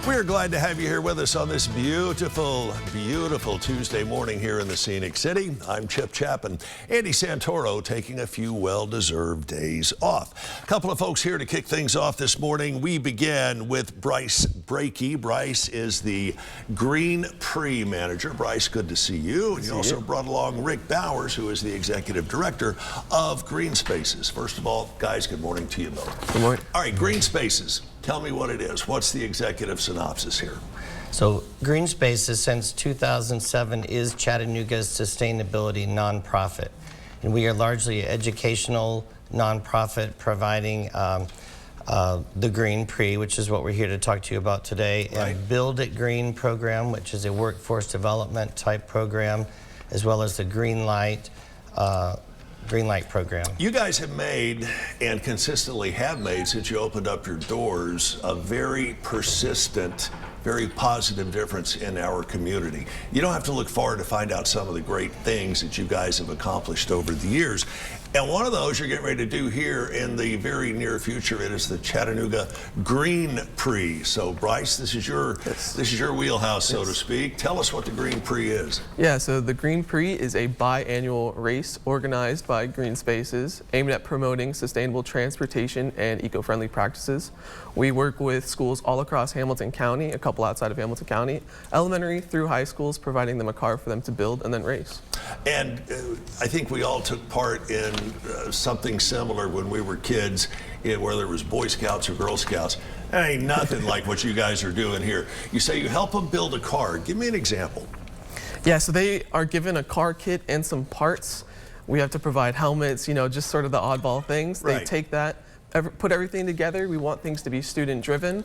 We're glad to have you here with us on this beautiful, beautiful Tuesday morning here in the Scenic City. I'm Chip Chapman. Andy Santoro taking a few well-deserved days off. A couple of folks here to kick things off this morning. We begin with Bryce Brakey. Bryce is the Green Prix manager. Bryce, good to see you. And you also brought along Rick Bowers, who is the executive director of Green Spaces. First of all, guys, good morning to you both. Good morning. All right, Green Spaces. Tell me what it is. What's the executive synopsis here? So Green Spaces, since 2007, is Chattanooga's sustainability nonprofit. And we are largely an educational nonprofit providing the Green Prix, which is what we're here to talk to you about today, Right. and Build It Green program, which is a workforce development type program, as well as the Green Light program. You guys have made, and consistently have made since you opened up your doors, a very persistent, very positive difference in our community. You don't have to look far to find out some of the great things that you guys have accomplished over the years. And one of those you're getting ready to do here in the very near future. It is the Chattanooga Green Prix. So Bryce, this is your wheelhouse, so to speak. Tell us what the Green Prix is. Yeah, so the Green Prix is a biannual race organized by Green Spaces aimed at promoting sustainable transportation and eco-friendly practices. We work with schools all across Hamilton County, a couple outside of Hamilton County, elementary through high schools, providing them a car for them to build and then race. And I think we all took part in something similar when we were kids, whether it was Boy Scouts or Girl Scouts. That ain't nothing like what you guys are doing here. You say you help them build a car. Give me an example. Yeah, so they are given a car kit and some parts. We have to provide helmets, you know, just sort of the oddball things. They Right. take that, put everything together. We want things to be student driven.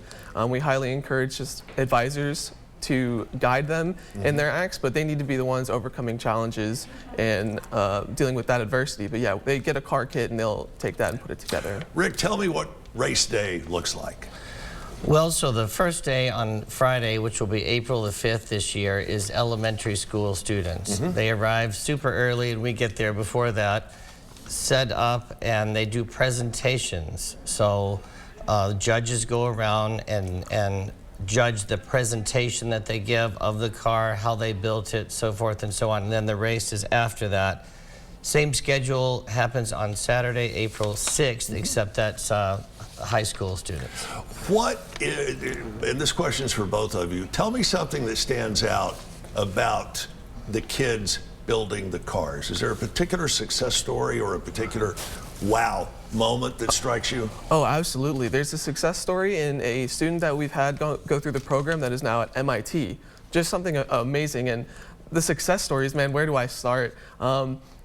We highly encourage just advisors to guide them in their acts, but they need to be the ones overcoming challenges and dealing with that adversity. But yeah, they get a car kit and they'll take that and put it together. Rick, tell me what race day looks like. Well, so the first day on Friday, which will be April the 5th this year, is elementary school students. They arrive super early and we get there before that, set up, and they do presentations. So judges go around and judge the presentation that they give of the car, how they built it, so forth and so on. And then the race is after that. Same schedule happens on Saturday, April 6th, except that's high school students. And this question is for both of you, tell me something that stands out about the kids building the cars. Is there a particular success story or a particular wow moment that strikes you? Oh, absolutely. There's a success story in a student that we've had go through the program that is now at MIT. Just something amazing. And the success stories, man, where do I start?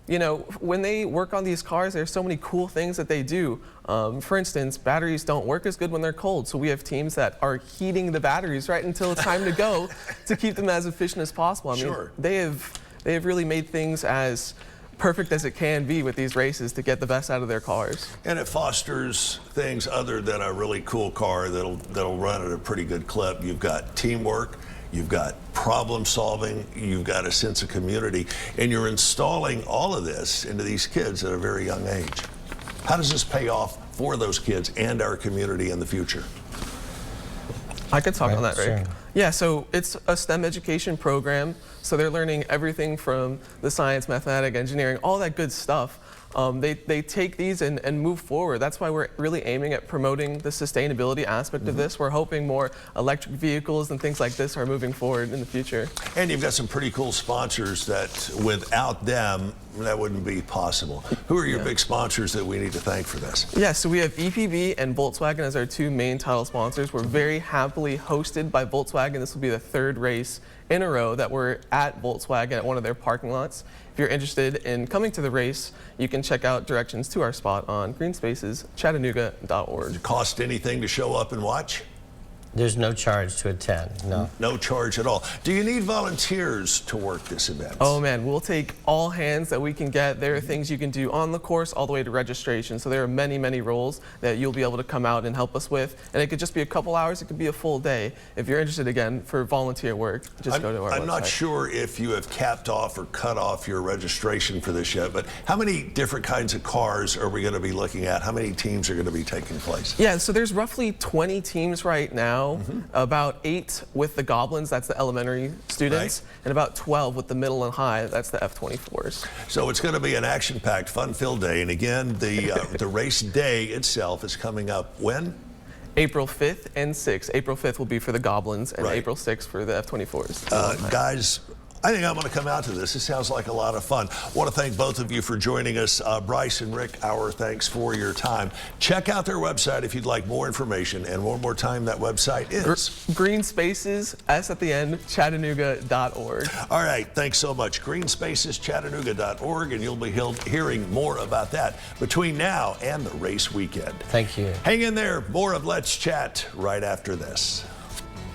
You know, when they work on these cars, there's so many cool things that they do. For instance, batteries don't work as good when they're cold, so we have teams that are heating the batteries right until it's time to go to keep them as efficient as possible. I mean, they have really made things as perfect as it can be with these races to get the best out of their cars. And it fosters things other than a really cool car that'll run at a pretty good clip. You've got teamwork, you've got problem solving, you've got a sense of community, and you're installing all of this into these kids at a very young age. How does this pay off for those kids and our community in the future? I could talk on that, Rick. Sure. Yeah, so it's a STEM education program, so they're learning everything from the science, mathematics, engineering, all that good stuff. They take these and move forward. That's why we're really aiming at promoting the sustainability aspect of this. We're hoping more electric vehicles and things like this are moving forward in the future. And you've got some pretty cool sponsors that without them, that wouldn't be possible. Who are your big sponsors that we need to thank for this? Yeah, so we have EPB and Volkswagen as our two main title sponsors. We're very happily hosted by Volkswagen. This will be the third race in a row that we're at Volkswagen at one of their parking lots. If you're interested in coming to the race, you can check out directions to our spot on greenspaceschattanooga.org. Does it cost anything to show up and watch? There's no charge to attend, no. No charge at all. Do you need volunteers to work this event? Oh man, we'll take all hands that we can get. There are things you can do on the course all the way to registration. So there are many, many roles that you'll be able to come out and help us with. And it could just be a couple hours, it could be a full day. If you're interested, again, for volunteer work, just go to our website. I'm not sure if you have capped off or cut off your registration for this yet, but how many different kinds of cars are we going to be looking at? How many teams are going to be taking place? Yeah, so there's roughly 20 teams right now. snow, about 8 with the goblins, that's the elementary students, and about 12 with the middle and high, that's the F-24s. So it's going to be an action-packed, fun-filled day. And again, the race day itself is coming up when? April 5th and 6th. April 5th will be for the goblins, and Right. April 6th for the F-24s. Guys, I think I'm going to come out to this. This sounds like a lot of fun. I want to thank both of you for joining us. Bryce and Rick, our thanks for your time. Check out their website if you'd like more information. And one more time, that website is? Green Spaces, S at the end, Chattanooga.org. All right, thanks so much. Greenspaceschattanooga.org, and you'll be hearing more about that between now and the race weekend. Thank you. Hang in there. More of Let's Chat right after this.